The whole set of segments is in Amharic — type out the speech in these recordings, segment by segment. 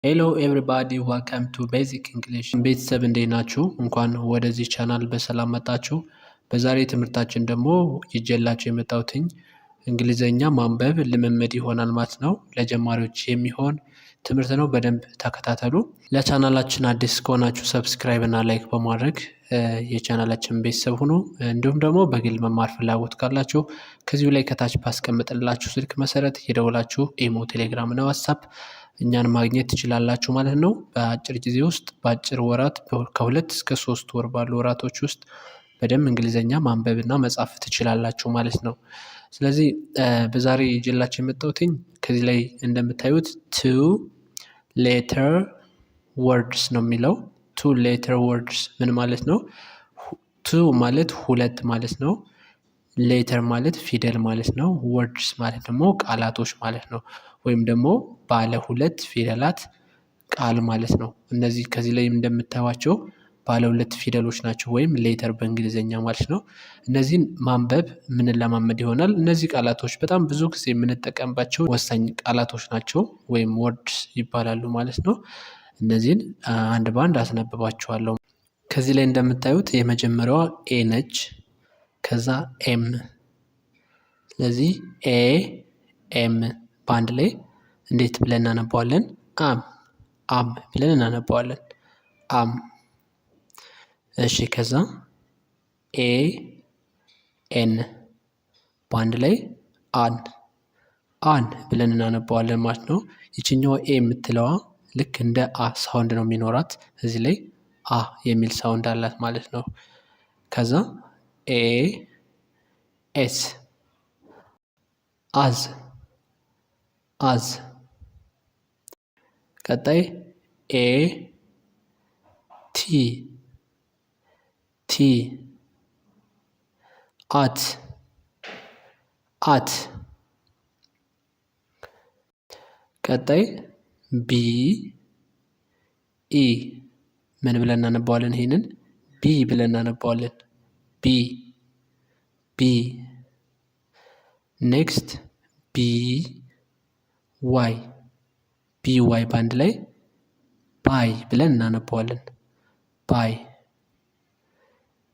ሄሎ ኤቭሪባዲ ዋልካም ቱ ቤዚክ እንግሊሽ። ቤተሰብ እንዴት ናችሁ? እንኳን ወደዚህ ቻናል በሰላም መጣችሁ። በዛሬ ትምህርታችን ደግሞ ይዤላችሁ የመጣሁትኝ እንግሊዘኛ ማንበብ ልምምድ ይሆናል ማለት ነው። ለጀማሪዎች የሚሆን ትምህርት ነው። በደንብ ተከታተሉ። ለቻናላችን አዲስ ከሆናችሁ ሰብስክራይብ እና ላይክ በማድረግ የቻናላችን ቤተሰብ ሁኑ። እንዲሁም ደግሞ በግል መማር ፍላጎት ካላችሁ ከዚሁ ላይ ከታች ባስቀምጥላችሁ ስልክ መሰረት የደውላችሁ ኢሞ፣ ቴሌግራም እና ዋትሳፕ እኛን ማግኘት ትችላላችሁ ማለት ነው። በአጭር ጊዜ ውስጥ በአጭር ወራት ከሁለት እስከ 3 ወር ባሉ ወራቶች ውስጥ በደንብ እንግሊዘኛ ማንበብና መጻፍ ትችላላችሁ ማለት ነው። ስለዚህ በዛሬ ይዤላችሁ የመጣሁትኝ ከዚህ ላይ እንደምታዩት ቱ ሌተር ወርድስ ነው የሚለው። ቱ ሌተር ወርድስ ምን ማለት ነው? ቱ ማለት ሁለት ማለት ነው። ሌተር ማለት ፊደል ማለት ነው። ወርድስ ማለት ደግሞ ቃላቶች ማለት ነው። ወይም ደግሞ ባለ ሁለት ፊደላት ቃል ማለት ነው። እነዚህ ከዚህ ላይ እንደምታዩቸው ባለ ሁለት ፊደሎች ናቸው፣ ወይም ሌተር በእንግሊዝኛ ማለት ነው። እነዚህን ማንበብ ለማመድ ይሆናል። እነዚህ ቃላቶች በጣም ብዙ ጊዜ የምንጠቀምባቸው ወሳኝ ቃላቶች ናቸው፣ ወይም ወርድስ ይባላሉ ማለት ነው። እነዚህን አንድ በአንድ አስነብባቸዋለሁ። ከዚህ ላይ እንደምታዩት የመጀመሪያዋ ኤ ነች። ከዛ ኤም። ስለዚህ ኤ ኤም በአንድ ላይ እንዴት ብለን እናነባዋለን? አም ብለን እናነባዋለን። አም። እሺ፣ ከዛ ኤ ኤን በአንድ ላይ አን ብለን እናነባዋለን ማለት ነው። ይችኛዋ ኤ የምትለዋ ልክ እንደ አ ሳውንድ ነው የሚኖራት። እዚህ ላይ አ የሚል ሳውንድ አላት ማለት ነው። ከዛ ኤ ኤስ አዝ። ቀጣይ ኤ ቲ አት። ቀጣይ ቢ ኢ ምን ብለን እናነባዋለን? ይሄንን ቢ ብለን እናነባዋለን። ቢ። ኔክስት ቢ ዋይ በአንድ ላይ ባይ ብለን እናነባዋለን። ባይ።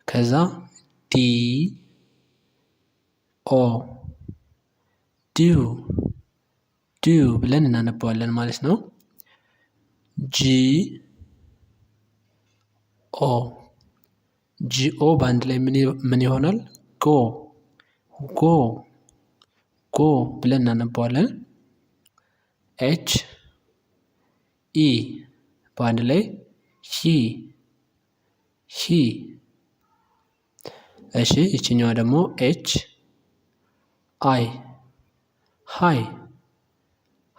ከዛ ዲ ኦ ዱ ብለን እናነባዋለን ማለት ነው። ጂኦ በአንድ ላይ ምን ይሆናል? ጎ ብለን እናነባዋለን። ኤች ኢ በአንድ ላይ ሂ። እሺ፣ ይችኛዋ ደግሞ ኤች አይ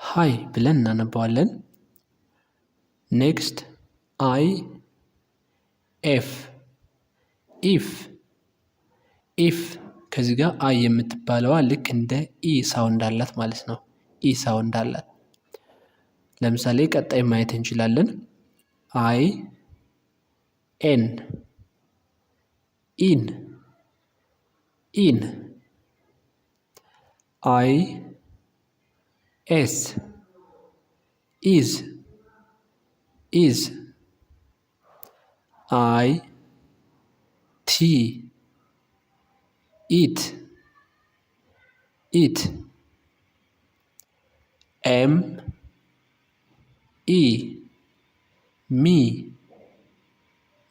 ሃይ ብለን እናነባዋለን። ኔክስት አይ ኤፍ ኢፍ ከዚህ ጋር አይ የምትባለዋ ልክ እንደ ኢ ሳውንድ አላት ማለት ነው። ኢ ሳውንድ አላት። ለምሳሌ ቀጣይ ማየት እንችላለን። አይ ኤን ኢን። አይ ኤስ ኢዝ። አይ ቲ ኢት። ኤም ኢ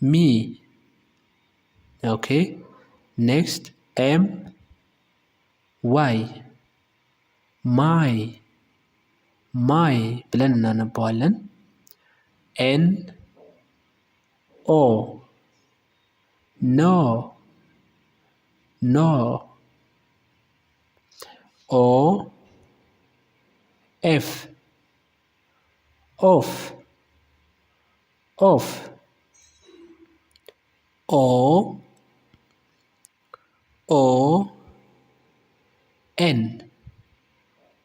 ሚ። ኦኬ። ኔክስት ኤም ዋይ ማይ ብለን እናነባዋለን። ኤን ኦ ኖ። ኦ ኤፍ ኦፍ። ኦ ኤን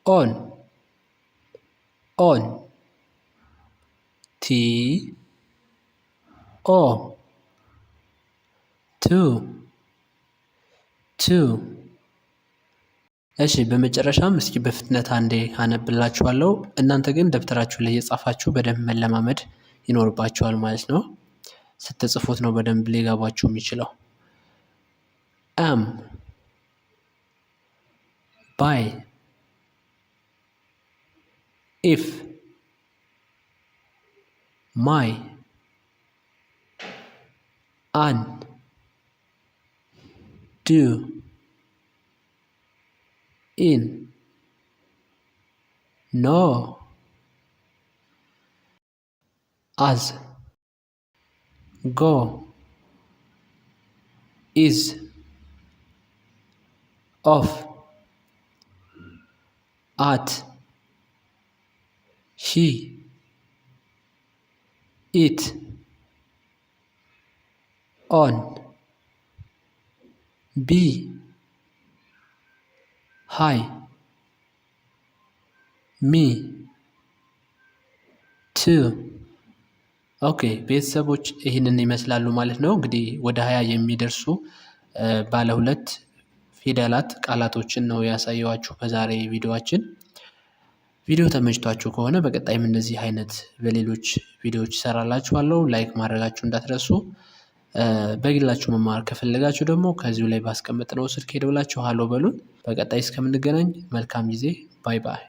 ኦን። ቲ ኦ ቱ እሺ በመጨረሻም እስኪ በፍጥነት አንዴ አነብላችኋለሁ። እናንተ ግን ደብተራችሁ ላይ የጻፋችሁ በደንብ መለማመድ ይኖርባችኋል ማለት ነው። ስትጽፉት ነው በደንብ ሊገባችሁ የሚችለው። am by if my an do in no as go is of at he it on be hi me to ኦኬ ቤተሰቦች ይህንን ይመስላሉ ማለት ነው። እንግዲህ ወደ 20 የሚደርሱ ባለ ሁለት ፊደላት ቃላቶችን ነው ያሳየዋችሁ በዛሬ ቪዲዮአችን። ቪዲዮ ተመችቷችሁ ከሆነ በቀጣይም እንደዚህ አይነት በሌሎች ቪዲዮዎች እሰራላችኋለሁ። ላይክ ማድረጋችሁ እንዳትረሱ። በግላችሁ መማር ከፈለጋችሁ ደግሞ ከዚሁ ላይ ባስቀመጥነው ስልክ ሄደውላችሁ ሃሎ በሉን። በቀጣይ እስከምንገናኝ መልካም ጊዜ። ባይ ባይ።